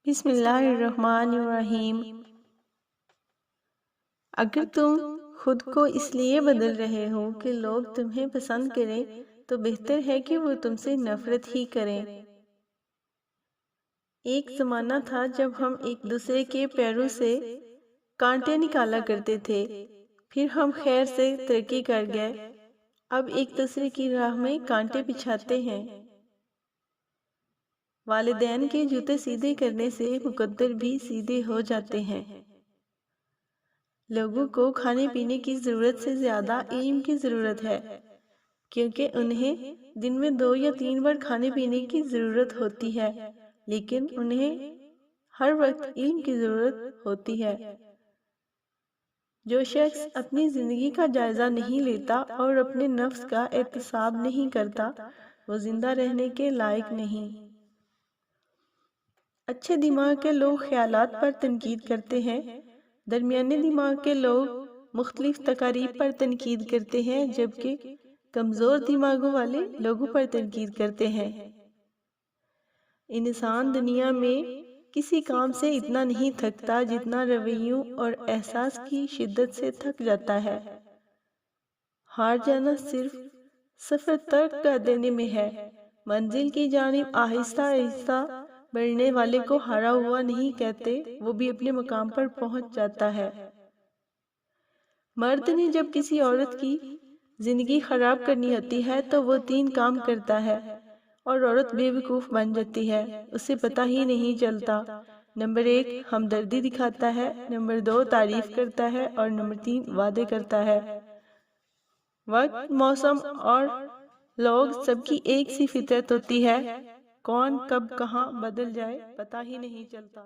بسم اللہ الرحمن الرحیم۔ اگر تم خود کو اس لیے بدل رہے ہو کہ لوگ تمہیں پسند کریں تو بہتر ہے کہ وہ تم سے نفرت ہی کریں۔ ایک زمانہ تھا جب ہم ایک دوسرے کے پیروں سے کانٹے نکالا کرتے تھے، پھر ہم خیر سے ترقی کر گئے، اب ایک دوسرے کی راہ میں کانٹے بچھاتے ہیں۔ والدین کے جوتے سیدھے کرنے سے مقدر بھی سیدھے ہو جاتے ہیں۔ لوگوں کو کھانے پینے کی ضرورت سے زیادہ علم کی ضرورت ہے، کیونکہ انہیں دن میں 2 یا 3 بار کھانے پینے کی ضرورت ہوتی ہے، لیکن انہیں ہر وقت علم کی ضرورت ہوتی ہے۔ جو شخص اپنی زندگی کا جائزہ نہیں لیتا اور اپنے نفس کا احتساب نہیں کرتا، وہ زندہ رہنے کے لائق نہیں۔ اچھے دماغ کے لوگ خیالات پر تنقید کرتے ہیں، درمیانے دماغ کے لوگ مختلف تقاریب پر تنقید کرتے ہیں، جبکہ کمزور دماغوں والے لوگوں پر تنقید کرتے ہیں۔ انسان دنیا میں کسی کام سے اتنا نہیں تھکتا جتنا رویوں اور احساس کی شدت سے تھک جاتا ہے۔ ہار جانا صرف سفر ترک کر دینے میں ہے۔ منزل کی جانب آہستہ آہستہ بڑھنے والے کو ہارا ہوا نہیں کہتے، وہ بھی اپنے مقام پر پہنچ جاتا ہے۔ مرد نے جب کسی عورت کی زندگی خراب کرنی ہوتی ہے تو وہ 3 کام کرتا ہے اور عورت بے وقوف بن جاتی ہے، اسے پتہ ہی نہیں چلتا۔ نمبر 1 ہمدردی دکھاتا ہے، نمبر 2 تعریف کرتا ہے اور نمبر 3 وعدے کرتا ہے۔ وقت، موسم اور لوگ سب کی ایک سی فطرت ہوتی ہے، کون کب کہاں بدل جائے پتہ ہی نہیں چلتا۔